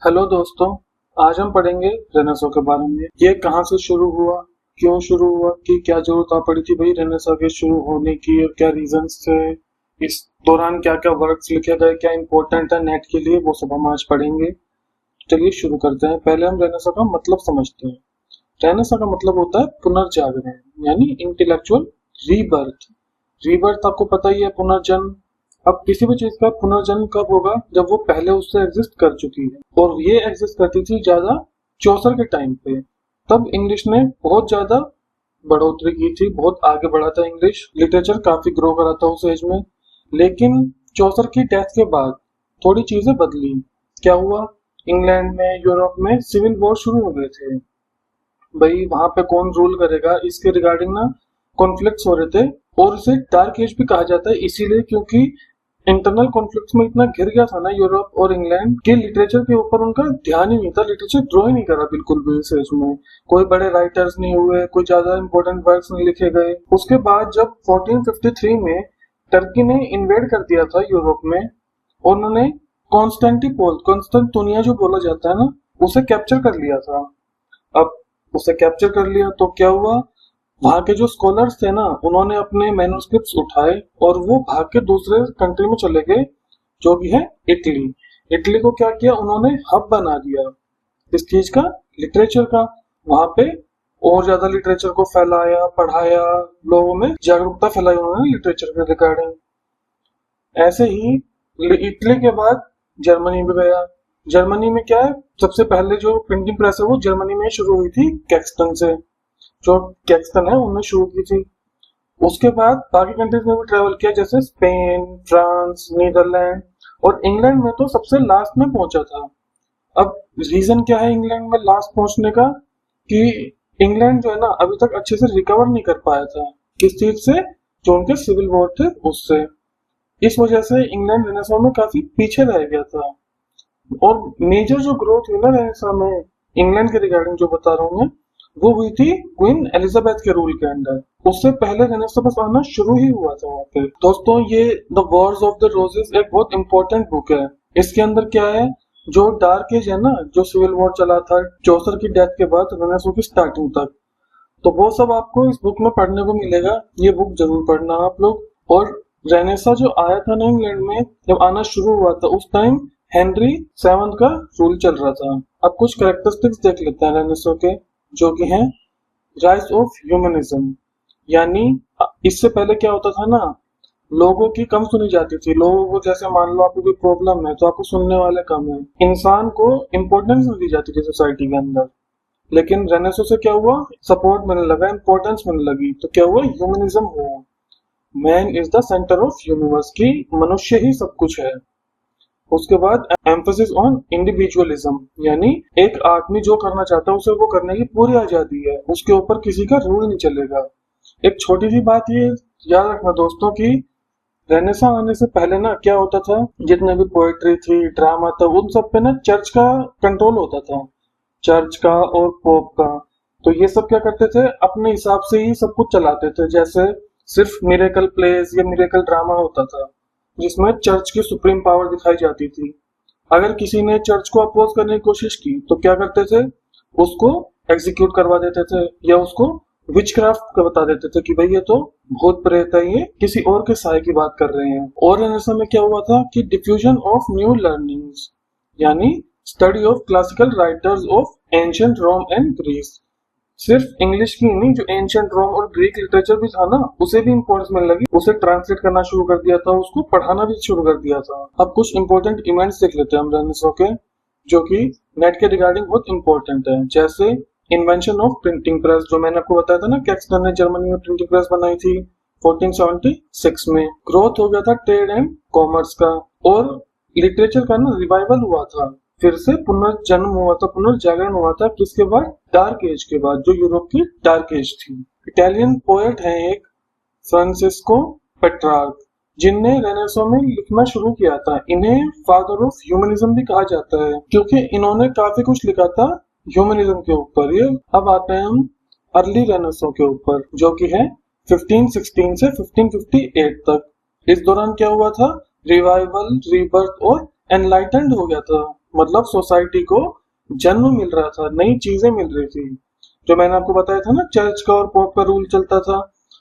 Hello दोस्तों, आज हम पढ़ेंगे रेनेसां के बारे में। ये कहाँ से शुरू हुआ, क्यों शुरू हुआ, कि क्या जरूरत आ पड़ी थी भाई रेनेसां के शुरू होने की और क्या रीजंस थे, इस दौरान क्या क्या वर्क्स लिखे गए, क्या इंपॉर्टेंट है नेट के लिए, वो सब हम आज पढ़ेंगे। चलिए शुरू करते हैं। पहले हम रेनेसां का मतलब समझते हैं। रेनेसां का मतलब होता है पुनर्जागरण, यानी इंटेलेक्चुअल रीबर्थ। रीबर्थ आपको पता ही है, पुनर्जन्म। अब किसी भी चीज का पुनर्जन्म कब होगा, जब वो पहले उससे एग्जिस्ट कर चुकी है, और ये एग्जिस्ट करती थी ज्यादा चौसर के टाइम पे। तब इंग्लिश ने बहुत ज्यादा बढ़ोतरी की थी, बहुत आगे बढ़ा था, इंग्लिश लिटरेचर काफी ग्रो करा था उस एज में। लेकिन चौसर की डेथ के बाद थोड़ी चीजें बदली। क्या हुआ, इंग्लैंड में, यूरोप में सिविल वॉर शुरू हो गए थे। भाई वहां पे कौन रूल करेगा, इसके रिगार्डिंग ना कॉन्फ्लिक्ट्स हो रहे थे। और इसे डार्क एज भी कहा जाता है इसीलिए क्योंकि इंटरनल कॉन्फ्लिक्ट्स में इतना घिर गया था ना यूरोप और इंग्लैंड के लिटरेचर के ऊपर उनका ध्यान ही नहीं था। लिटरेचर ग्रो ही नहीं करा बिल्कुल भी इस एज में। कोई बड़े राइटर्स नहीं हुए, कोई ज्यादा इंपॉर्टेंट वर्क्स नहीं लिखे गए। उसके बाद जब 1453 में टर्की ने इन्वेड कर दिया था यूरोप में, और उन्होंने कॉन्स्टेंटिनोपल जो बोला जाता है ना, उसे कैप्चर कर लिया था। अब उसे कैप्चर कर लिया तो क्या हुआ, वहां के जो स्कॉलर्स थे ना, उन्होंने अपने मैन्युस्क्रिप्ट्स उठाए और वो भाग के दूसरे कंट्री में चले गए, जो कि है इटली। इटली को क्या किया, उन्होंने हब बना दिया इस चीज का, लिटरेचर का। वहां पे और ज्यादा लिटरेचर को फैलाया, पढ़ाया, लोगों में जागरूकता फैलाई उन्होंने लिटरेचर के रिगार्डिंग। ऐसे ही इटली के बाद जर्मनी में गया। जर्मनी में क्या है, सबसे पहले जो प्रिंटिंग प्रेस है वो जर्मनी में शुरू हुई थी, कैक्सटन से। जो कैक्सटन है उन्होंने शुरू की थी। उसके बाद बाकी कंट्रीज में भी ट्रेवल किया, जैसे स्पेन, फ्रांस, नीदरलैंड, और इंग्लैंड में तो सबसे लास्ट में पहुंचा था। अब रीजन क्या है इंग्लैंड में लास्ट पहुंचने का, कि इंग्लैंड जो है ना अभी तक अच्छे से रिकवर नहीं कर पाया था। किस चीज से, जो उनके सिविल वॉर थे उससे। इस वजह से इंग्लैंड रेनेसां में काफी पीछे रह गया था। और मेजर जो ग्रोथ हुई ना रेनेसां में इंग्लैंड के रिगार्डिंग जो बता रहा हूँ मैं, वो हुई थी क्वीन एलिजाबेथ के रूल के अंडर। उससे पहले रेनेसां बस आना शुरू ही हुआ था वहां पे। दोस्तों, ये the Wars of the roses एक बहुत इंपॉर्टेंट बुक है। इसके अंदर क्या है, जो डार्क एज है ना, जो सिविल वॉर चला था चौसर की डेथ के बाद रेनेसां की स्टार्टिंग तक, तो वो सब आपको इस बुक में पढ़ने को मिलेगा। ये बुक जरूर पढ़ना आप लोग। और रेनेसां जो आया था ना इंग्लैंड में, जब आना शुरू हुआ था उस टाइम हेनरी सेवंथ का रूल चल रहा था। अब कुछ कैरेक्टरिस्टिक्स देख लेते हैं रेनेसां के, जो कि हैं राइज ऑफ ह्यूमनिज्म। यानी इससे पहले क्या होता था ना, लोगों की कम सुनी जाती थी। लोगों को, जैसे मान लो आपको कोई प्रॉब्लम है तो आपको सुनने वाले कम है, इंसान को इम्पोर्टेंस नहीं दी जाती थी सोसाइटी के अंदर। लेकिन रेनेसां से क्या हुआ, सपोर्ट मिलने लगा, इंपॉर्टेंस मिलने लगी। तो क्या हुआ, ह्यूमनिज्म हुआ। Man is the centre of universe, की मनुष्य ही सब कुछ है। उसके बाद एम्फोसिस ऑन इंडिविजुअलिज्म, यानी एक आदमी जो करना चाहता है उसे वो करने की पूरी आजादी है, उसके ऊपर किसी का रूल नहीं चलेगा। एक छोटी सी बात ये याद रखना दोस्तों की, रेनेसां आने से पहले ना क्या होता था, जितने भी पोएट्री थी, ड्रामा था, उन सब पे ना चर्च का कंट्रोल होता था, चर्च का और पोप का। तो ये सब क्या करते थे, अपने हिसाब से ही सब कुछ चलाते थे। जैसे सिर्फ मिरेकल प्लेस या मिरेकल ड्रामा होता था, जिसमें चर्च की सुप्रीम पावर दिखाई जाती थी। अगर किसी ने चर्च को अपोज करने की कोशिश की तो क्या करते थे, उसको एग्जीक्यूट करवा देते थे, या उसको विचक्राफ्ट का बता देते थे कि भाई ये तो भूत प्रेत है, ये किसी और के साय की बात कर रहे हैं। और ऐसा में क्या हुआ था कि डिफ्यूजन ऑफ न्यू लर्निंग्स, यानी study of classical writers of ancient Rome and Greece. सिर्फ इंग्लिश की नहीं, जो एंशिएंट रोम और ग्रीक लिटरेचर भी था ना, उसे भी इंपॉर्टेंस मिलने लगी। उसे ट्रांसलेट करना शुरू कर दिया था, उसको पढ़ाना भी शुरू कर दिया था। अब कुछ इंपॉर्टेंट इवेंट्स देख लेते हैं हम रेनेसां के, जो कि नेट के रिगार्डिंग बहुत इंपॉर्टेंट है। जैसे इन्वेंशन ऑफ प्रिंटिंग प्रेस, जो मैंने आपको बताया था ना, कैक्सटन ने जर्मनी में प्रिंटिंग प्रेस बनाई थी 1476 में। ग्रोथ हो गया था ट्रेड एंड कॉमर्स का, और लिटरेचर का ना रिवाइवल हुआ था, फिर से पुनर्जन्म हुआ था, पुनर्जागरण हुआ था। किसके बाद, डार्क एज के बाद, जो यूरोप की डार्क एज थी। इटालियन पोएट है एक, फ्रांसिस्को पेट्रार्क, जिनने रेनेसां में लिखना शुरू किया था। इन्हें फादर ऑफ ह्यूमनिज्म भी कहा जाता है, क्योंकि इन्होंने काफी कुछ लिखा था ह्यूमनिज्म के ऊपर। ये अब आते हैं हम अर्ली रेनेसां के ऊपर, जो कि है 1516 से 1558 तक। इस दौरान क्या हुआ था, रिवाइवल, रीबर्थ और एनलाइटेंड हो गया था मतलब सोसाइटी को जन्म मिल रहा था, नई चीजें मिल रही थी। जो मैंने आपको बताया था ना, चर्च का और पॉप का रूल चलता था।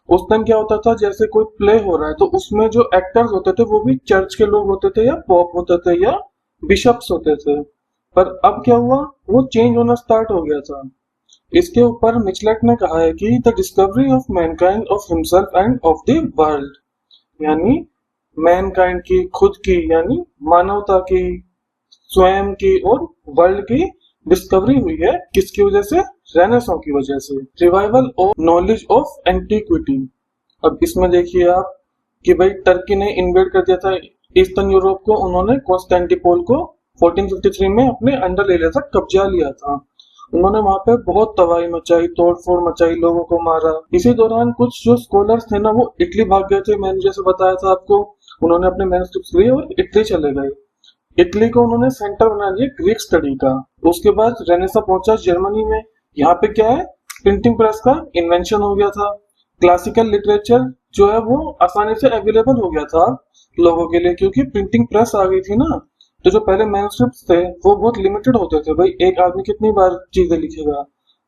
उस टाइम क्या होता था, जैसे कोई प्ले हो रहा है तो उसमें जो एक्टर्स होते थे वो भी चर्च के लोग होते थे, या पॉप होते थे, या बिशप्स होते थे। पर अब क्या हुआ, वो चेंज होना स्टार्ट हो गया था। इसके ऊपर मिचलेट ने कहा है कि the discovery of Mankind of himself end of the world, यानी मैनकाइंड की, खुद की, यानी मानवता की, स्वयं की और वर्ल्ड की डिस्कवरी हुई है। किसकी वजह से? रेनेसां की वजह से। Revival of knowledge of antiquity. अब इसमें देखिए आप कि भाई टर्की ने इन्वेड कर दिया था ईस्टर्न यूरोप को, उन्होंने कॉन्स्टेंटिनोपल को 1453 में अपने अंडर ले लिया था, कब्जा लिया था। उन्होंने वहां पे बहुत तबाही मचाई, तोड़फोड़ मचाई, लोगों को मारा। इसी दौरान कुछ जो स्कॉलर्स थे ना, वो इटली भाग गए थे, मैंने जैसे बताया था आपको। उन्होंने अपने मैन्युस्क्रिप्ट्स लिए और इटली चले गए। इटली को उन्होंने सेंटर बना लिया ग्रीक स्टडी का। उसके बाद रेनेसां पहुंचा जर्मनी में। यहाँ पे क्या है, प्रिंटिंग प्रेस का इन्वेंशन हो गया था। क्लासिकल लिटरेचर जो है वो आसानी से अवेलेबल हो गया था लोगों के लिए, क्योंकि प्रिंटिंग प्रेस आ गई थी ना। तो जो पहले मैन्युस्क्रिप्ट्स थे वो बहुत लिमिटेड होते थे, भाई एक आदमी कितनी बार चीजें लिखेगा।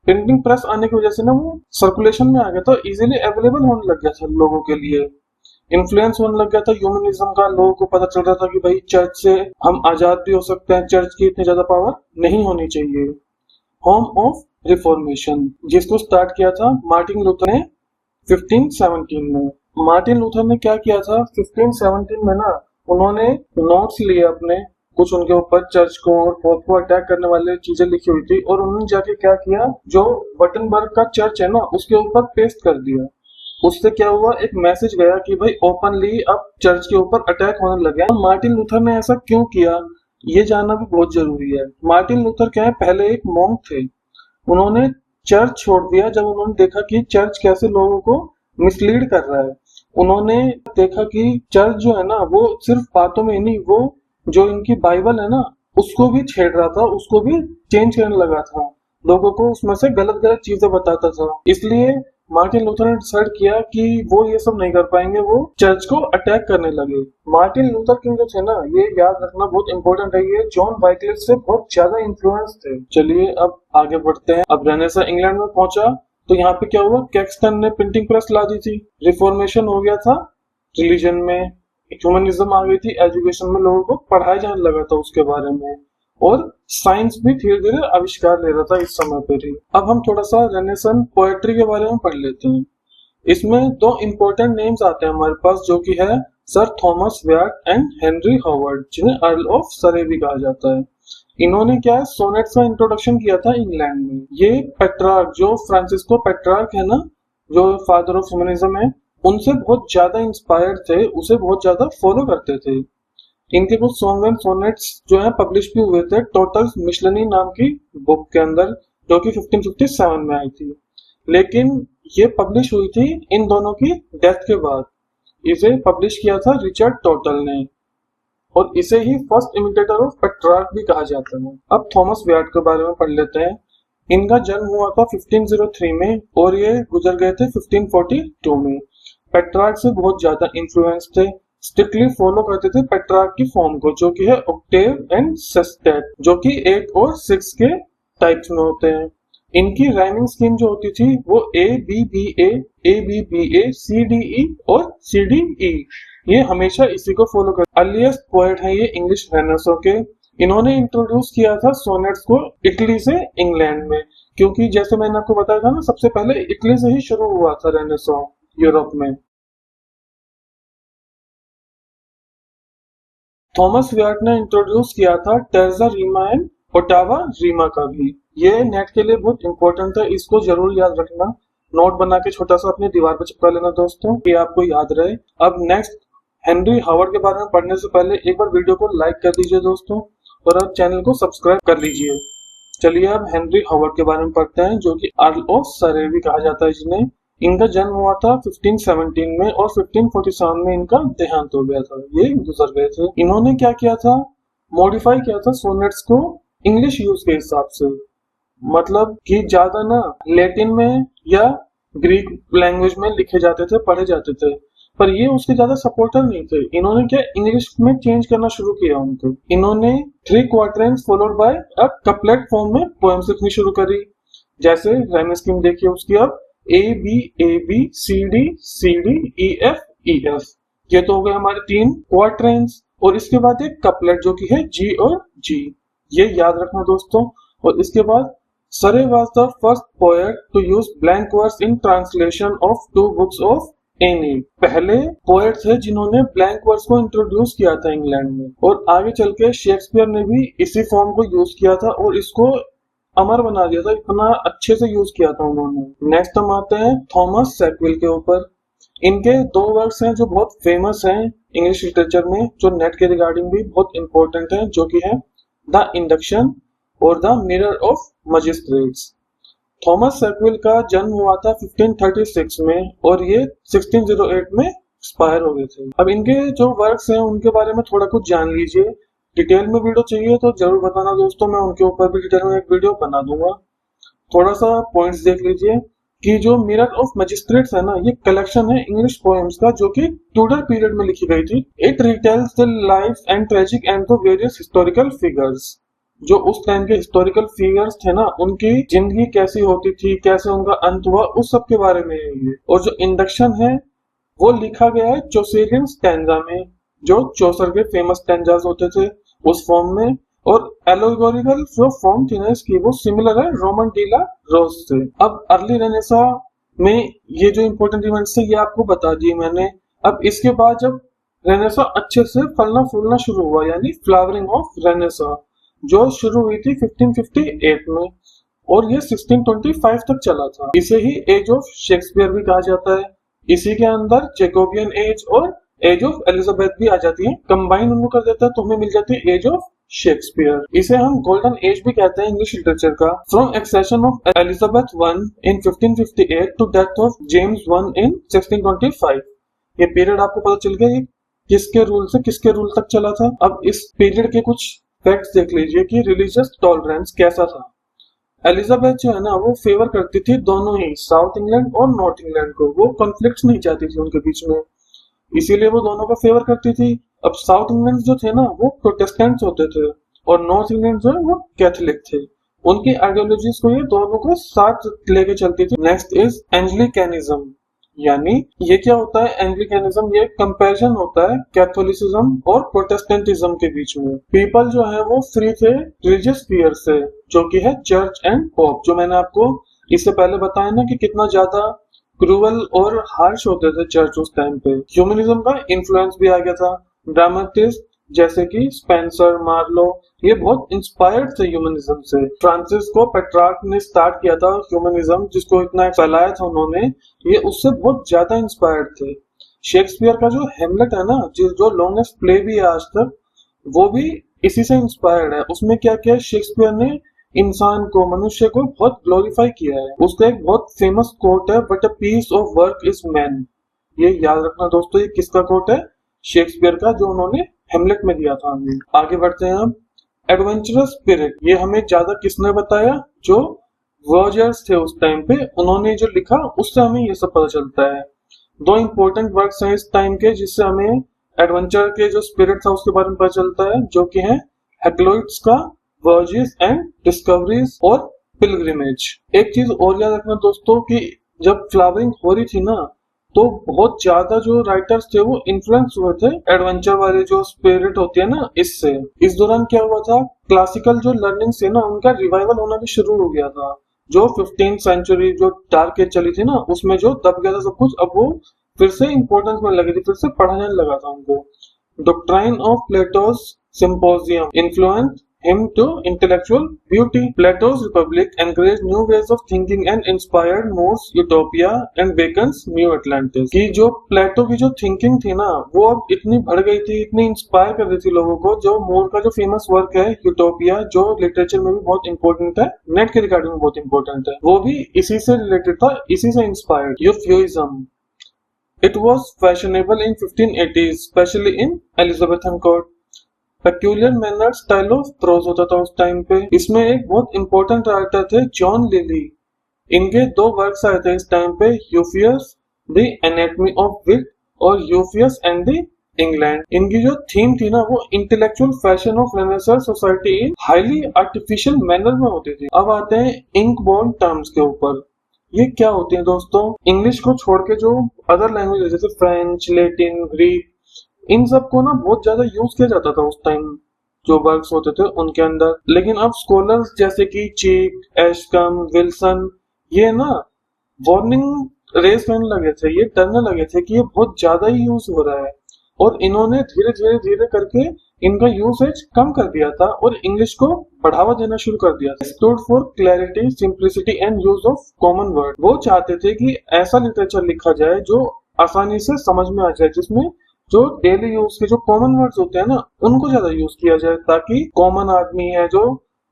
प्रिंटिंग प्रेस आने की वजह से ना वो सर्कुलेशन में आ गया था, इजीली अवेलेबल होने लग गया था लोगों के लिए। इन्फ्लुएंस होने लग गया था ह्यूमनिज्म का। लोगों को पता चल रहा था कि भाई चर्च से हम आजाद भी हो सकते हैं, चर्च की इतनी ज्यादा पावर नहीं होनी चाहिए। होम ऑफ रिफॉर्मेशन, जिसको स्टार्ट किया था मार्टिन लूथर ने 1517 में। मार्टिन लूथर ने क्या किया था 1517 में ना, उन्होंने नोट्स लिए अपने, कुछ उनके ऊपर चर्च को और पोप को अटैक करने वाले चीजें लिखी हुई थी, और उन्होंने जाके क्या किया, जो वटनबर्ग का चर्च है ना उसके ऊपर पेस्ट कर दिया। उससे क्या हुआ, एक मैसेज गया कि भाई ओपनली अब चर्च के ऊपर अटैक होने लगे। मार्टिन लूथर ने ऐसा क्यों किया, ये जानना भी बहुत जरूरी है। मार्टिन लूथर क्या है, पहले एक मॉन्क थे। उन्होंने चर्च छोड़ दिया जब उन्होंने देखा कि चर्च कैसे लोगों को मिसलीड कर रहा है। उन्होंने देखा कि चर्च जो है ना वो सिर्फ बातों में ही नहीं, वो जो इनकी बाइबल है ना उसको भी छेड़ रहा था, उसको भी चेंज करने लगा था, लोगों को उसमें से गलत गलत चीजें बताता था। इसलिए मार्टिन लूथर ने डिसाइड किया कि वो ये सब नहीं कर पाएंगे, वो चर्च को अटैक करने लगे। मार्टिन लूथर किंग जो थे ना, ये याद रखना बहुत इंपॉर्टेंट है, ये जॉन वाइक्लिफ से बहुत ज्यादा इन्फ्लुएंस थे। चलिए अब आगे बढ़ते हैं। अब रेनेसां इंग्लैंड में पहुंचा तो यहाँ पे क्या हुआ, कैक्सटन ने प्रिंटिंग प्रेस ला दी थी, रिफॉर्मेशन हो गया था रिलीजन में, ह्यूमनिज्म आ गई थी, एजुकेशन में लोगों को पढ़ाया जाने लगा था उसके बारे में, और साइंस भी धीरे धीरे आविष्कार ले रहा था इस समय पर ही। अब हम थोड़ा सा रेनेसां पोएट्री के बारे में पढ़ लेते हैं। इसमें दो इंपॉर्टेंट नेम्स आते हैं हमारे पास, जो कि है sir Thomas Wyatt and Henry Howard, जिन्हें अर्ल ऑफ सरे भी कहा जाता है। इन्होंने क्या है, सोनेट्स का इंट्रोडक्शन किया था इंग्लैंड में। ये पेट्रार्क, जो फ्रांसिस्को पेट्रार्क है ना, जो फादर ऑफ ह्यूमनिज्म है, उनसे बहुत ज्यादा इंस्पायर्ड थे, उसे बहुत ज्यादा फॉलो करते थे। इनके कुछ सॉन्ग एंड सोनेट्स जो है पब्लिश भी हुए थे टोटल मिशलनी नाम की बुक के अंदर, जो कि 1557 में आई थी। लेकिन ये पब्लिश हुई थी इन दोनों की डेथ के बाद। इसे पब्लिश किया था रिचर्ड टोटल ने, और इसे ही फर्स्ट इमिटेटर ऑफ पेट्रार्क भी कहा जाता है। अब थॉमस व्याट के बारे में पढ़ लेते हैं। इनका जन्म हुआ था 1503 में और ये गुजर गए थे 1542 में। पेट्रार्क से बहुत ज्यादा इन्फ्लुएंस थे, स्ट्रिक्टली फॉलो करते थे पेट्रार्क की फॉर्म को, जो कि है ऑक्टेव एंड सेस्टेट, जो कि 8 और 6 के टाइप्स में होते हैं। इनकी राइमिंग स्कीम जो होती थी वो A B B A C D E और सी डी ई, ये हमेशा इसी को फॉलो कर। अर्लीस्ट पोएट है ये इंग्लिश रेनेसां के। इन्होंने इंट्रोड्यूस किया था सोनेट्स को इटली से इंग्लैंड में, क्योंकि जैसे मैंने आपको बताया था ना, सबसे पहले इटली से ही शुरू हुआ था रेनेसां यूरोप में। थॉमस व्याट ने इंट्रोड्यूस किया था terza rima and ottava rima का भी। ये नेट के लिए बहुत इंपॉर्टेंट है, इसको जरूर याद रखना, नोट बना के छोटा सा अपनी दीवार पर चिपका लेना दोस्तों, ये आपको याद रहे। अब नेक्स्ट हेनरी हावर्ड के बारे में पढ़ने से पहले एक बार वीडियो को लाइक कर दीजिए दोस्तों, और अब चैनल को सब्सक्राइब कर लीजिए। चलिए अब हेनरी हावर्ड के बारे में पढ़ते हैं, जो कि अर्ल ऑफ सरे भी कहा जाता है जिन्हें। इनका जन्म हुआ था 1517 में और 1547 में इनका देहांत हो गया था, ये गुजर गए थे। इन्होंने क्या किया था, मॉडिफाई किया था सोनेट्स को इंग्लिश यूज के हिसाब से, मतलब कि ज्यादा ना लैटिन में या ग्रीक लैंग्वेज में लिखे जाते थे, पढ़े जाते थे। पर ये उसके ज्यादा सपोर्टर नहीं थे। इन्होंने क्या इंग्लिश में चेंज करना शुरू किया उनको। इन्होंने 3 quatrains followed by a couplet form में पोएम्स लिखनी शुरू करी। जैसे राइम स्कीम देखिए उसकी, अब A B C D E F, ये तो हो गए हमारे 3 क्वार्टरन्स। और इसके बाद एक कपलेट जो कि है जी और जी, ये याद रखना दोस्तों। और इसके बाद Surrey was the first poet to use blank verse in translation of 2 books of Aeneid. पहले पोएट थे जिन्होंने ब्लैंक वर्स को इंट्रोड्यूस किया था इंग्लैंड में, और आगे चल के शेक्सपियर ने भी इसी फॉर्म को यूज किया था और इसको अमर बना दिया था, इतना अच्छे से यूज किया था उन्होंने। नेक्स्ट हम आते हैं थॉमस सैकविल के ऊपर। इनके 2 वर्क्स हैं जो बहुत फेमस हैं इंग्लिश लिटरेचर में, जो नेट के रिगार्डिंग भी बहुत इंपॉर्टेंट है, जो कि है द इंडक्शन और the mirror of magistrates. Thomas Sackville का जन्म हुआ था 1536 में और ये 1608 में एक्सपायर हो गए थे। अब इनके जो वर्क्स हैं उनके बारे में थोड़ा कुछ जान लीजिए। डिटेल में वीडियो चाहिए तो जरूर बताना दोस्तों, मैं उनके ऊपर भी डिटेल में एक वीडियो बना दूंगा। थोड़ा सा पॉइंट्स देख लीजिए कि जो मिरर ऑफ मजिस्ट्रेट्स है ना, ये कलेक्शन है इंग्लिश पोएम्स का जो कि ट्यूडर पीरियड में लिखी गई थी। It retails the life and tragic and the various historical figures. जो उस टाइम के हिस्टोरिकल फिगर्स थे ना, उनकी जिंदगी कैसी होती थी, कैसे उनका अंत हुआ, उस सब के बारे में है ये। और जो इंडक्शन है वो लिखा गया है चौसेरियन स्टैंजा में, जो चौसर के फेमस स्टैंजास होते थे उस फॉर्म में। और एलोगोरिकल जो फॉर्म थी ना इसकी, वो सिमिलर है रोमन डीला रोज से। अब अर्ली रेनेसा में ये जो इंपॉर्टेंट इवेंट्स थे ये आपको बता दिए मैंने। अब इसके बाद जब रेनेसा अच्छे से फलना फूलना शुरू हुआ, यानी फ्लावरिंग ऑफ रेनेसा, जो शुरू हुई थी 1558 में और ये 1625 तक चला था। इसे ही एज ऑफ शेक्सपियर भी कहा जाता है। इसी के अंदर जैकोबियन एज और एज ऑफ एलिजाबेथ भी आ जाती है, कंबाइन उनको कर देता है तो हमें मिल जाती है एज ऑफ शेक्सपियर। इसे हम गोल्डन एज भी कहते हैं इंग्लिश लिटरेचर का। From accession of Elizabeth one in 1558 to death of James one in 1625, ये पीरियड आपको पता चल गया किसके रूल से किसके रूल तक चला था। अब इस पीरियड के कुछ फैक्ट्स देख लीजिए कि रिलीजियस टॉलरेंस कैसा था। एलिजाबेथ जो है ना, वो फेवर करती थी दोनों ही साउथ इंग्लैंड और नॉर्थ इंग्लैंड को। वो कॉन्फ्लिक्ट नहीं चाहती थी उनके बीच में, इसीलिए वो दोनों का फेवर करती थी। अब साउथ इंग्लैंड जो थे ना, वो प्रोटेस्टेंट्स होते थे और नॉर्थ इंग्लैंड जो है वो कैथोलिक थे। उनकी आइडियोलॉजीज को ये दोनों को साथ लेके चलती थी। नेक्स्ट इज एंग्लिकैनिज्म, यानी ये क्या होता है एंग्लिकैनिज्म, ये कंपैरिजन होता है कैथोलिसिज्म और प्रोटेस्टेंटिज्म के बीच में। पीपल जो है वो फ्री थे रिलीजियस फियर से, जो कि है चर्च एंड पोप। जो मैंने आपको इससे पहले बताया ना कि कितना ज्यादा क्रूअल और हार्श होते थे चर्च उस टाइम पे। ह्यूमनिज्म का इन्फ्लुएंस भी आ गया था। ड्रामेटिस्ट जैसे कि स्पेंसर, मार्लो, ये बहुत इंस्पायर्ड थे ह्यूमनिज्म से। फ्रांसिस को पेट्रार्क ने स्टार्ट किया था ह्यूमनिज्म, जिसको इतना फैलाया था उन्होंने, ये उससे बहुत ज्यादा इंस्पायर्ड थे। शेक्सपियर का जो हेमलेट है ना, जो लॉन्गेस्ट प्ले भी है आज तक, वो भी इसी से इंस्पायर्ड है। उसमें क्या किया शेक्सपियर ने, इंसान को, मनुष्य को बहुत ग्लोरीफाई किया है। उसका एक बहुत फेमस कोट है, but a piece of work is man. ये याद रखना दोस्तों, ये किसका कोट है? शेक्सपियर का, जो उन्होंने हेमलेट में दिया था हमें। आगे बढ़ते हैं हम। एडवेंचरस स्पिरिट, ये हमें ज्यादा किसने बताया? जो वर्जर्स थे उस टाइम पे, उन्होंने जो लिखा उससे हमें ये सब पता चलता है। 2 इंपॉर्टेंट वर्क्स हैं इस टाइम के जिससे हमें एडवेंचर के जो स्पिरिट था उसके बारे में पता चलता है, जो कि है हेक्लोइड्स का वर्जेस एंड डिस्कवरीज और पिलग्रिमेज। एक चीज और याद रखना दोस्तों कि जब फ्लावरिंग हो रही थी ना, तो बहुत ज्यादा जो राइटर्स थे वो इन्फ्लुएंस हुए थे एडवेंचर वाले जो स्पिरिट होती है ना, इससे। इस दौरान क्या हुआ था, क्लासिकल जो लर्निंग से ना उनका रिवाइवल होना भी शुरू हो गया था। जो 15th सेंचुरी जो डार्क एज चली थी ना, उसमें जो दब गया था सब कुछ, अब वो फिर से इंपॉर्टेंस में लगी थी, फिर से पढ़ा जाने लगा था उनको। Doctrine of Plato's symposium influence him to intellectual beauty. Plato's Republic encouraged new ways of thinking and inspired More's Utopia and Bacon's New Atlantis. कि जो प्लेटो की जो थिंकिंग थी ना, वो अब इतनी बढ़ गई थी, इतनी इंस्पायर कर रही थी लोगों को। जो मोर का जो फेमस वर्क है यूटोपिया, जो लिटरेचर में भी बहुत इंपॉर्टेंट है, नेट के रिगार्डिंग में बहुत इंपॉर्टेंट है, वो भी इसी से रिलेटेड था, इसी से inspired. Euphuism, it was fashionable in 1580s, especially in Elizabethan court. Peculiar manner style of prose होता था उस टाइम पे। इसमें एक बहुत इंपॉर्टेंट राइटर थे जॉन लिली। इनके 2 वर्क्स आए थे इस टाइम पे, Euphues the anatomy of wit और यूफियस एंड द इंग्लैंड। इनकी जो थीम थी ना वो intellectual fashion of renaissance society in highly artificial manner में होती थी। अब आते हैं इंक बॉर्न टर्म्स के ऊपर। ये क्या होती है दोस्तों? इंग्लिश को छोड़ के जो अदर लैंग्वेज जैसे फ्रेंच, लैटिन, ग्रीक, इन सब को ना बहुत ज्यादा यूज किया जाता था उस टाइम जो वर्क्स होते थे उनके अंदर। लेकिन अब स्कॉलर्स जैसे कि चेक, एशकम, विल्सन, ये ना वार्निंग रेस करने लगे थे, ये डरने लगे थे कि ये बहुत ज्यादा ही यूज हो रहा है, और इन्होंने धीरे धीरे धीरे करके इनका यूसेज कम कर दिया था और इंग्लिश को बढ़ावा देना शुरू कर दिया। Stood for clarity, simplicity and use of common word. वो चाहते थे कि ऐसा लिटरेचर लिखा जाए जो आसानी से समझ में आ जाए, जिसमें जो डेली यूज के जो कॉमन वर्ड्स होते हैं ना उनको ज्यादा यूज किया जाए, ताकि कॉमन आदमी है जो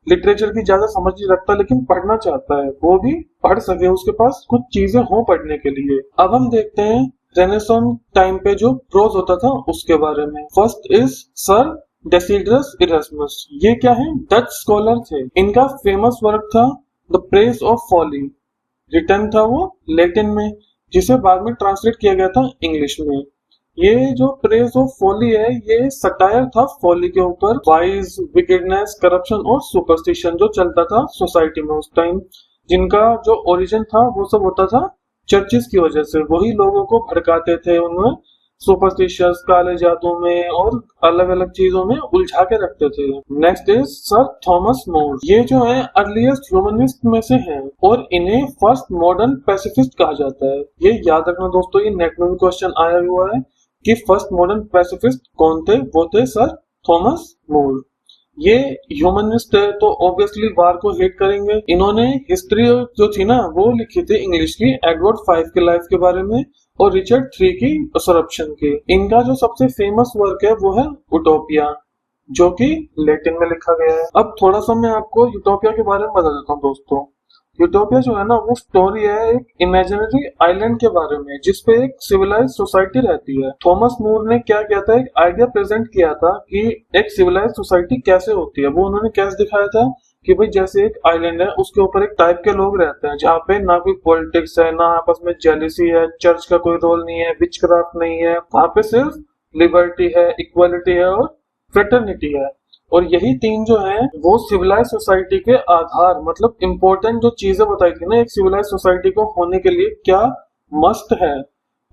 लिटरेचर की ज्यादा समझ नहीं रखता लेकिन पढ़ना चाहता है वो भी पढ़ सके, उसके पास कुछ चीजें हो पढ़ने के लिए। अब हम देखते हैं रेनेसां टाइम पे जो प्रोज होता था उसके बारे में। First is sir Desiderius Erasmus. ये क्या है? डच स्कॉलर थे। इनका फेमस वर्क था the praise of folly. Written था वो लैटिन में, जिसे बाद में ट्रांसलेट किया गया था इंग्लिश में। ये जो प्रेज ऑफ फॉली है ये सटायर था फॉली के ऊपर, वाइज, विकेडनेस, करप्शन और सुपरस्टिशन जो चलता था सोसाइटी में उस टाइम, जिनका जो ओरिजिन था वो सब होता था चर्चिस की वजह से। वही लोगों को भड़काते थे, उनमें सुपरस्टिशियस, काले जादू में और अलग अलग चीजों में उलझा के रखते थे। Next is sir Thomas More. ये जो है अर्लीस्ट ह्यूमनिस्ट में से हैं और इन्हें फर्स्ट मॉडर्न पैसिफिस्ट कहा जाता है। ये याद रखना दोस्तों, ये नेट में भी क्वेश्चन आया हुआ है कि फर्स्ट मॉडर्न पैसिफिस्ट कौन थे? वो थे सर थॉमस मोर। ये ह्यूमनिस्ट है तो ऑब्वियसली वार को हेट करेंगे। इन्होंने हिस्ट्री जो थी ना वो लिखी थी इंग्लिश की एडवर्ड 5 के लाइफ के बारे में और रिचर्ड 3 की सरप्शन के। इनका जो सबसे फेमस वर्क है वो है यूटोपिया, जो कि लैटिन में लिखा गया है। अब थोड़ा सा मैं आपको यूटोपिया के बारे में बता देता हूँ दोस्तों। यूटोपिया जो है ना वो स्टोरी है एक इमेजिनरी आइलैंड के बारे में जिसपे एक सिविलाइज सोसाइटी रहती है। थॉमस मोर ने क्या किया था, एक आइडिया प्रेजेंट किया था कि एक सिविलाइज सोसाइटी कैसे होती है। वो उन्होंने कैसे दिखाया था कि भाई जैसे एक आइलैंड है उसके ऊपर एक टाइप के लोग रहते हैं जहाँ पे ना कोई पॉलिटिक्स है, ना आपस में जेलिसी है, चर्च का कोई रोल नहीं है, विचक्राफ्ट नहीं है, वहां पे सिर्फ लिबर्टी है, इक्वालिटी है और फ्रेटर्निटी है। और यही तीन जो है वो सिविलाइज सोसाइटी के आधार, मतलब इम्पोर्टेंट जो चीजें बताई थी ना एक सिविलाइज सोसाइटी को होने के लिए क्या मस्ट है,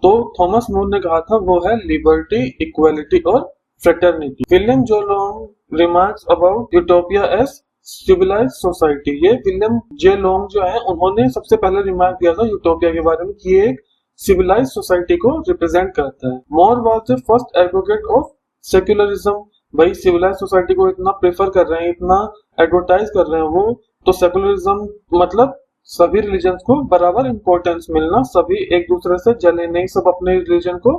तो थॉमस मोर ने कहा था वो है लिबर्टी, इक्वालिटी और fraternity. William J Long remarks about Utopia as civilize society. ये विलियम जे लोंग जो है उन्होंने सबसे पहले रिमार्क दिया था यूटोपिया के बारे में कि एक सिविलाइज सोसाइटी को रिप्रेजेंट करता है। More was the first advocate of secularism. भाई सिविलाइज सोसाइटी को इतना प्रेफर कर रहे हैं, इतना एडवर्टाइज कर रहे हैं वो, तो सेक्युलरिज्म मतलब सभी रिलीजन को बराबर इंपॉर्टेंस मिलना, सभी एक दूसरे से जले नहीं, सब अपने रिलीजन को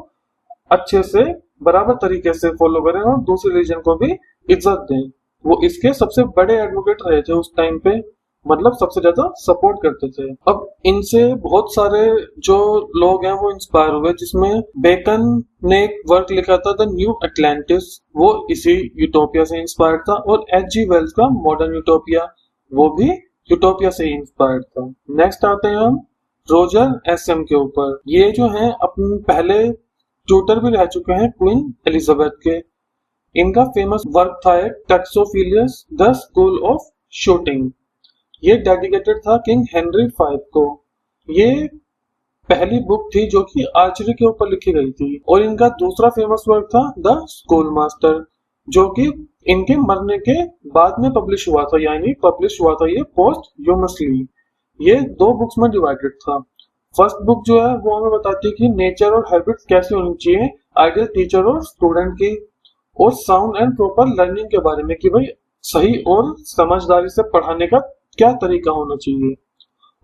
अच्छे से बराबर तरीके से फॉलो करें और दूसरे रिलीजन को भी इज्जत दें। वो इसके सबसे बड़े एडवोकेट रहे थे उस टाइम पे, मतलब सबसे ज्यादा सपोर्ट करते थे। अब इनसे बहुत सारे जो लोग हैं वो इंस्पायर हुए, जिसमें बेकन ने एक वर्क लिखा था द न्यू अटलांटिस, वो इसी यूटोपिया से इंस्पायर्ड था। और H.G. वेल्स का मॉडर्न यूटोपिया वो भी यूटोपिया से इंस्पायर्ड था। नेक्स्ट आते हैं हम रोजर SM के ऊपर। ये जो है अपने पहले ट्यूटर भी रह चुके हैं क्वीन एलिजाबेथ के। इनका फेमस वर्क था एक टैक्सोफिलियस द स्कूल ऑफ शूटिंग। ये डेडिकेटेड था किंग हेनरी V को। ये पहली बुक थी जो कि आर्चरी के ऊपर लिखी गई थी। और इनका दूसरा फेमस वर्क था द स्कूल मास्टर, जो कि इनके मरने के बाद में पब्लिश हुआ था, यानी पब्लिश हुआ था ये पोस्टह्यूमसली। ये 2 बुक्स में डिवाइडेड था। फर्स्ट बुक जो है वो हमें बताती है कि नेचर और हैबिट्स कैसे होनी चाहिए आइडियल टीचर और स्टूडेंट की, और साउंड एंड प्रॉपर लर्निंग के बारे में कि भाई सही और समझदारी से पढ़ाने का क्या तरीका होना चाहिए।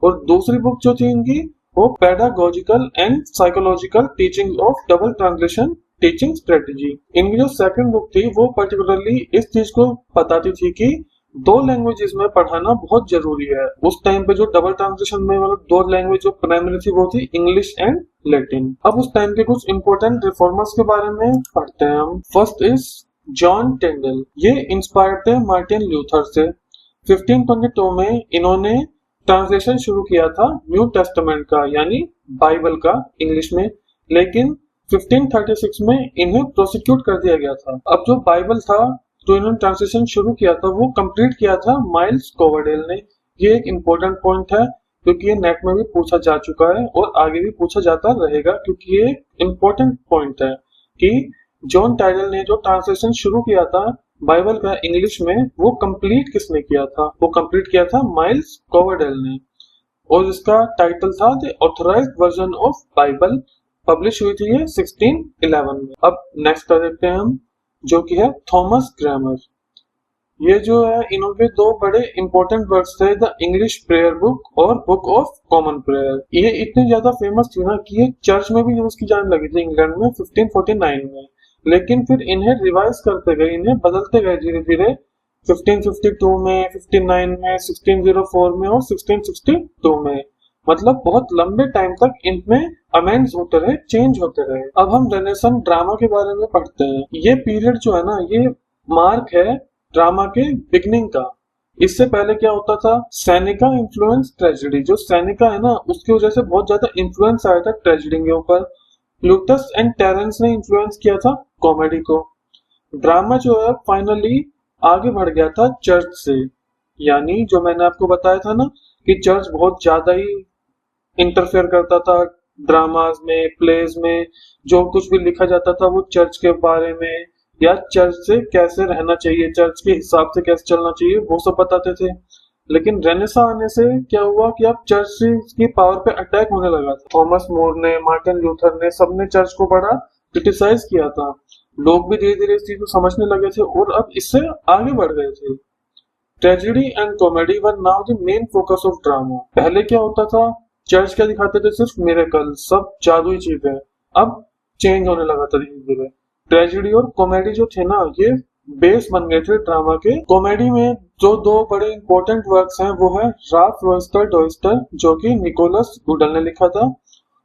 और दूसरी बुक जो थी इनकी वो pedagogical and psychological teaching of double translation teaching strategy. इनकी जो सेकंड बुक थी वो पर्टिकुलरली इस चीज को बताती थी कि 2 लैंग्वेजेस में पढ़ाना बहुत जरूरी है। उस टाइम पे जो डबल ट्रांसलेशन में मतलब 2 लैंग्वेज जो प्राइमरी थी वो थी इंग्लिश एंड लैटिन। अब उस टाइम के कुछ इंपोर्टेंट रिफॉर्मर्स के बारे में पढ़ते हैं हम। First is John Tyndale. ये इंस्पायर्ड थे मार्टिन ल्यूथर से। 1522 में इन्होंने ट्रांसलेशन शुरू किया था न्यू टेस्टामेंट का, यानी बाइबल का इंग्लिश में। लेकिन 1536 में इन्हें प्रोसिक्यूट कर दिया गया था। अब जो बाइबल था जो इन्होंने ट्रांसलेशन शुरू किया था वो कंप्लीट किया था माइल्स कोवरडेल ने। ये एक इम्पोर्टेंट पॉइंट है क्योंकि ये नेट में भी पूछा जा चुका है और आगे भी पूछा जाता रहेगा, क्योंकि ये इम्पोर्टेंट पॉइंट है कि जॉन टाइडल ने जो ट्रांसलेशन शुरू किया था बाइबल का इंग्लिश में वो कंप्लीट किसने किया था? वो कंप्लीट किया था माइल्स कोवरडेल ने, और इसका टाइटल था the authorised version of Bible. Publish हुई थी ये 1611 में। अब नेक्स्ट कर देखते हैं हम, जो कि है थॉमस क्रैमर। ये जो है इन्होंने दो बड़े इंपॉर्टेंट वर्क्स थे, द इंग्लिश प्रेयर बुक और बुक ऑफ कॉमन प्रेयर। ये इतनी ज्यादा फेमस थी ना कि ये चर्च में भी यूज की जाने लगी थी इंग्लैंड में 1549 में, लेकिन फिर इन्हें रिवाइज करते गए, इन्हें बदलते गए धीरे धीरे 1552 में, 59 में, 1604 में और 1662 में। मतलब बहुत लंबे टाइम तक इनमें अमेंड्स होते रहे, चेंज होते रहे। अब हम रेनेसांस ड्रामा के बारे में पढ़ते हैं। ये पीरियड जो है ना, ये मार्क है ड्रामा के बिगनिंग का। इससे पहले क्या होता था? Seneca influence tragedy. जो सेनेका है ना, उसकी वजह से बहुत ज्यादा इन्फ्लुएंस आया था ट्रेजेडी के ऊपर। प्लूटस एंड टेरेंस ने इन्फ्लुएंस किया था कॉमेडी को। ड्रामा जो है फाइनली आगे बढ़ गया था चर्च से, यानी जो मैंने आपको बताया था ना कि चर्च बहुत ज्यादा ही इंटरफेयर करता था ड्रामाज में, प्लेज में। जो कुछ भी लिखा जाता था वो चर्च के बारे में या चर्च से कैसे रहना चाहिए, चर्च के हिसाब से कैसे चलना चाहिए, वो सब बताते थे। लेकिन रेनेसां आने से क्या हुआ कि अब चर्च की पावर पे अटैक होने लगा था। थॉमस मोर ने, मार्टिन लूथर ने, सबने चर्च को बड़ा क्रिटिसाइज किया था। लोग भी धीरे धीरे इस चीज को समझने लगे थे और अब इससे आगे बढ़ गए थे। Tragedy and comedy were now the main focus of drama. पहले क्या होता था? चर्च क्या दिखाते थे? सिर्फ मिरेकल, सब जादुई चीजें। अब चेंज होने लगा था धीरे धीरे। ट्रेजेडी और कॉमेडी जो थे ना, ये बेस बन गए थे ड्रामा के। कॉमेडी में जो दो बड़े इंपॉर्टेंट वर्क्स हैं वो है राल्फ रोइस्टर डॉयस्टर, जो कि निकोलस गुडल ने लिखा था,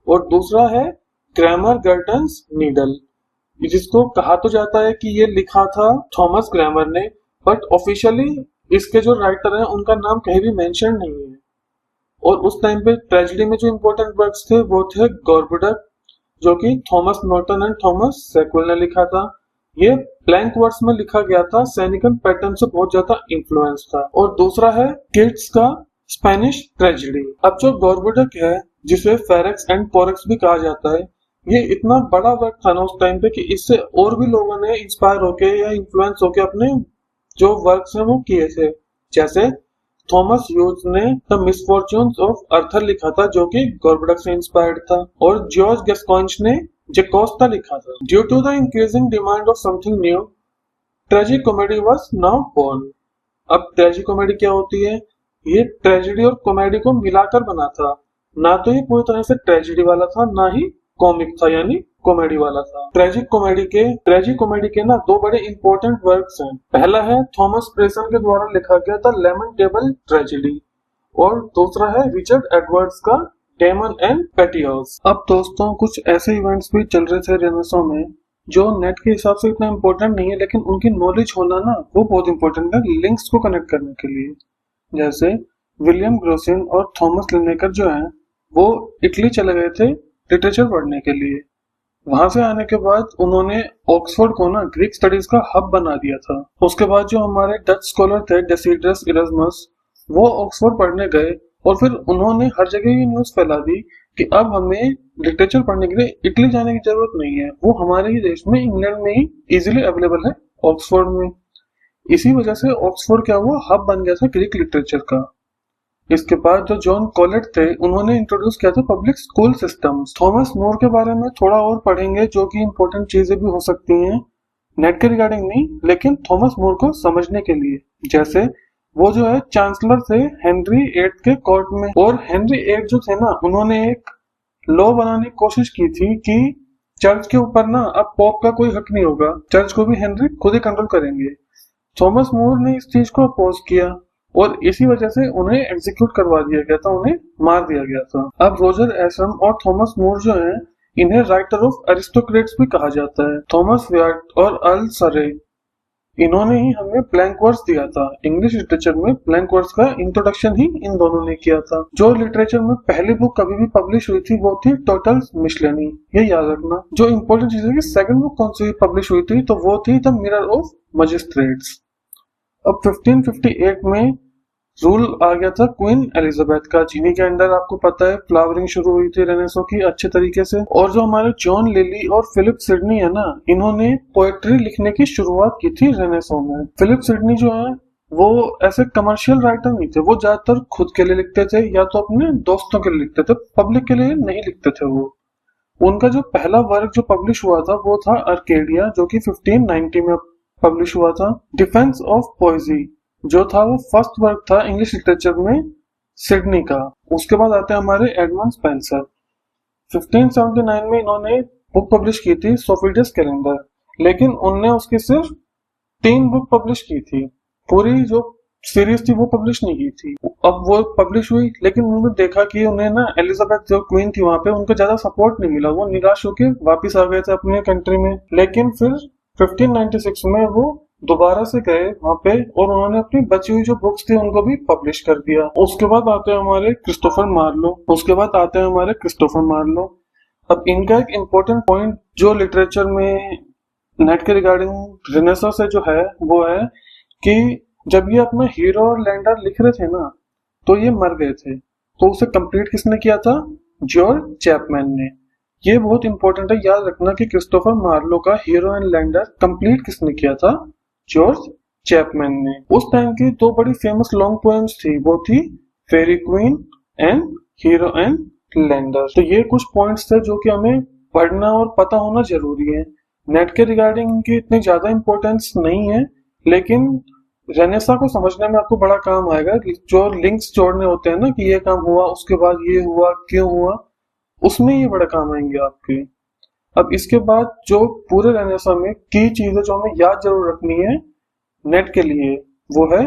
और दूसरा है क्रैमर गर्टन्स नीडल, जिसको कहा तो जाता है कि ये लिखा था थॉमस क्रैमर ने, बट ऑफिशियली इसके जो राइटर हैं उनका नाम कहीं भी मेंशन नहीं है। और उस टाइम पे ट्रेजेडी में जो इंपॉर्टेंट वर्क्स थे वो थे गॉर्बडक, जो कि थॉमस नॉर्टन एंड थॉमस सेक्वेल ने लिखा था। ये ब्लैंक वर्ड्स में लिखा गया था, सैनिकन पैटर्न से बहुत ज्यादा इन्फ्लुएंस था। और दूसरा है किट्स का स्पेनिश ट्रेजेडी। अब जो गॉर्बडक है, जिसे फेरेक्स एंड पोरेक्स भी कहा जाता है, ये इतना बड़ा वर्क था ना उस टाइम पे कि इससे और भी लोगों ने इंस्पायर होके या इन्फ्लुएंस होके अपने जो वर्क्स हैं वो किए थे। जैसे थॉमस ह्यूज ने द मिसफॉर्च्यून्स ऑफ अर्थर लिखा था, जो कि गॉर्बडक से इंस्पायर्ड था, और जॉर्ज गैस्कॉइन्स ने जेकोस्टा लिखा था। Due to the increasing demand of something new, tragic comedy was now born. अब ट्रेजिक कॉमेडी क्या होती है? ये ट्रेजेडी और कॉमेडी को मिलाकर बना था। ना तो ये पूरी तरह से ट्रेजेडी वाला था, ना ही कॉमिक था यानी कॉमेडी वाला था। ट्रेजिक कॉमेडी के ना दो बड़े इंपॉर्टेंट वर्क्स हैं। पहला है थॉमस प्रेसन के द्वारा लिखा गया था लेमेंटेबल ट्रेजेडी, और दूसरा है रिचर्ड एडवर्ड्स का डेमन एंड पेटियोस। अब दोस्तों कुछ ऐसे इवेंट्स भी चल रहे थे रेनेसां में जो नेट के हिसाब से इतना इम्पोर्टेंट नहीं है, लेकिन उनकी नॉलेज होना ना वो बहुत इंपॉर्टेंट है लिंक्स को कनेक्ट करने के लिए। जैसे विलियम ग्रोसिन और थॉमस लिनेकर जो है वो इटली चले गए थे लिटरेचर पढ़ने के लिए। वहां से आने के बाद उन्होंने ऑक्सफोर्ड को ना ग्रीक स्टडीज का हब बना दिया था। उसके बाद जो हमारे डच स्कॉलर थे डेसिड्रस इरास्मस, वो ऑक्सफोर्ड पढ़ने गए और फिर उन्होंने हर जगह ये न्यूज फैला दी कि अब हमें लिटरेचर पढ़ने के लिए इटली जाने की जरूरत नहीं है, वो हमारे ही देश में इंग्लैंड में ही इजीली अवेलेबल है ऑक्सफोर्ड में। इसी वजह से ऑक्सफोर्ड क्या हुआ, हब बन गया था ग्रीक लिटरेचर का। इसके बाद जो जॉन कॉलेट थे उन्होंने इंट्रोड्यूस किया था public school systems. Thomas More के बारे में थोड़ा और पढ़ेंगे, जो कि इंपॉर्टेंट चीजें भी हो सकती हैं, नेट के रिगार्डिंग नहीं लेकिन थॉमस मोर को समझने के लिए। जैसे वो जो है चांसलर थे हेनरी VIII के कोर्ट में, और हेनरी VIII जो थे ना उन्होंने एक लॉ बनाने की कोशिश की थी कि चर्च के ऊपर ना अब पॉप का कोई हक नहीं होगा, चर्च को भी हेनरी खुद ही कंट्रोल करेंगे। थॉमस मोर ने इस चीज को अपोज किया और इसी वजह से उन्हें एग्जीक्यूट करवा दिया गया था, उन्हें मार दिया गया था। अब रोजर एशम और थॉमस मोर जो हैं, इन्हें राइटर ऑफ एरिस्टोक्रेट्स भी कहा जाता है। थॉमस व्याट और अर्ल सरे, इन्होंने ही हमें ब्लैंक वर्स दिया था। इंग्लिश लिटरेचर में ब्लैंक वर्स का इंट्रोडक्शन ही इन दोनों ने किया था। जो लिटरेचर में पहली बुक कभी भी पब्लिश हुई थी वो थी टोटल मिसलेनी, ये याद रखना। जो इंपॉर्टेंट चीज है कि सेकंड बुक कौन सी पब्लिश हुई थी, तो वो थी द मिरर ऑफ मजिस्ट्रेट्स। अब 1558 में रूल आ गया था क्वीन एलिजाबेथ का, जिन्हीं के अंडर आपको पता है फ्लावरिंग शुरू हुई थी रेनेसो की अच्छे तरीके से। और जो हमारे जॉन लिली और फिलिप सिडनी है ना, इन्होंने पोएट्री लिखने की शुरुआत की थी रेनेसो में। फिलिप सिडनी जो है वो ऐसे कमर्शियल राइटर नहीं थे, वो ज्यादातर खुद के लिए लिखते थे या तो अपने दोस्तों के लिए लिखते थे, पब्लिक के लिए नहीं लिखते थे वो। उनका जो पहला वर्क जो पब्लिश हुआ था वो था अर्केडिया, जो कि 1590 में पब्लिश हुआ था। डिफेंस ऑफ पोएजी जो था वो फर्स्ट वर्क था इंग्लिश लिटरेचर में सिडनी का। उसके बाद आते हैं हमारे एडमंड स्पेंसर। 1579 में इन्होंने बुक पब्लिश की थी सोफिडियस कैलेंडर, लेकिन उनने उसकी सिर्फ 3 बुक पब्लिश की थी, पूरी जो सीरीज थी वो पब्लिश नहीं की थी। अब वो पब्लिश हुई, लेकिन उन्होंने देखा कि उन्हें ना एलिजाबेथ जो क्वीन थी वहां पे उनको ज्यादा सपोर्ट नहीं मिला, वो निराश होकर वापिस आ गए थे अपने कंट्री में। लेकिन फिर 1596 में वो दोबारा से गए वहां पे और उन्होंने अपनी बची हुई जो बुक्स थी उनको भी पब्लिश कर दिया। उसके बाद आते हैं हमारे क्रिस्टोफर मार्लो। अब इनका एक इम्पोर्टेंट पॉइंट जो लिटरेचर में नेट के रिगार्डिंग रेनेसां से जो है वो है कि जब ये अपना हीरो और लैंडर लिख रहे थे ना, तो ये मर गए थे, तो उसे कंप्लीट किसने किया था? जॉर्ज चैपमैन ने। ये बहुत इंपॉर्टेंट है, याद रखना कि क्रिस्टोफर मार्लो का हीरो एंड लैंडर कंप्लीट किसने किया था? जॉर्ज चैपमैन ने। उस टाइम की 2 बड़ी फेमस लॉन्ग पोएम्स थी, वो थी Fairy Queen and Hero and Leander. तो ये कुछ पॉइंट्स थे जो कि हमें पढ़ना और पता होना जरूरी है। नेट के रिगार्डिंग इनकी इतनी ज्यादा इंपॉर्टेंस नहीं है, लेकिन रेनेसा को समझने में आपको बड़ा काम आएगा। जो लिंक्स जोड़ने होते हैं ना कि ये काम हुआ उसके बाद ये हुआ, क्यों हुआ, उसमें ये बड़ा काम आएंगे आपके। अब इसके बाद जो पूरे रेनेसां में की चीजें जो हमें याद जरूर रखनी है नेट के लिए, वो है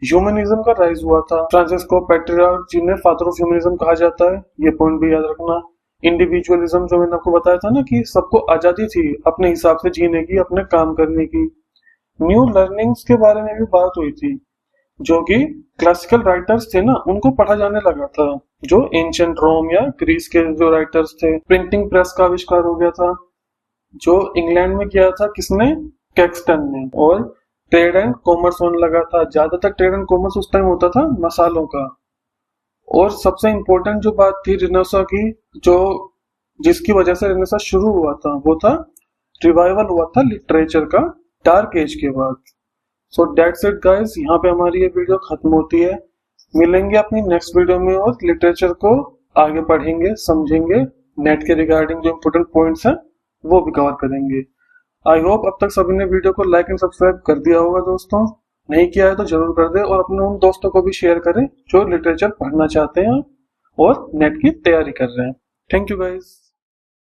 ह्यूमनिज्म का राइज हुआ था। फ्रांसिस्को पेट्रियार्क जिन्हें फादर ऑफ ह्यूमनिज्म कहा जाता है, ये पॉइंट भी याद रखना। इंडिविजुअलिज्म जो मैंने आपको बताया था ना कि सबको आजादी थी अपने हिसाब से जीने की, अपने काम करने की। न्यू लर्निंग्स के बारे में भी बात हुई थी, जो कि क्लासिकल राइटर्स थे ना उनको पढ़ा जाने लगा था, जो एंशिएंट रोम या ग्रीस के जो राइटर्स थे। प्रिंटिंग प्रेस का आविष्कार हो गया था, जो इंग्लैंड में किया था किसने? कैक्सटन ने। और ट्रेड एंड कॉमर्स होने लगा था, ज्यादातर ट्रेड एंड कॉमर्स उस टाइम होता था मसालों का। और सबसे इंपॉर्टेंट जो बात थी रेनेसां की, जो जिसकी वजह से रेनेसां शुरू हुआ था, वो था रिवाइवल हुआ था लिटरेचर का डार्क एज के बाद। सो दैट्स इट गाइस, यहाँ पे हमारी ये वीडियो खत्म होती है। मिलेंगे अपनी नेक्स्ट वीडियो में और लिटरेचर को आगे पढ़ेंगे, समझेंगे, नेट के रिगार्डिंग जो इम्पोर्टेंट पॉइंट्स हैं वो भी कवर करेंगे। आई होप अब तक सभी ने वीडियो को लाइक एंड सब्सक्राइब कर दिया होगा दोस्तों। नहीं किया है तो जरूर कर दे और अपने उन दोस्तों को भी शेयर करें जो लिटरेचर पढ़ना चाहते हैं और नेट की तैयारी कर रहे हैं। Thank you guys.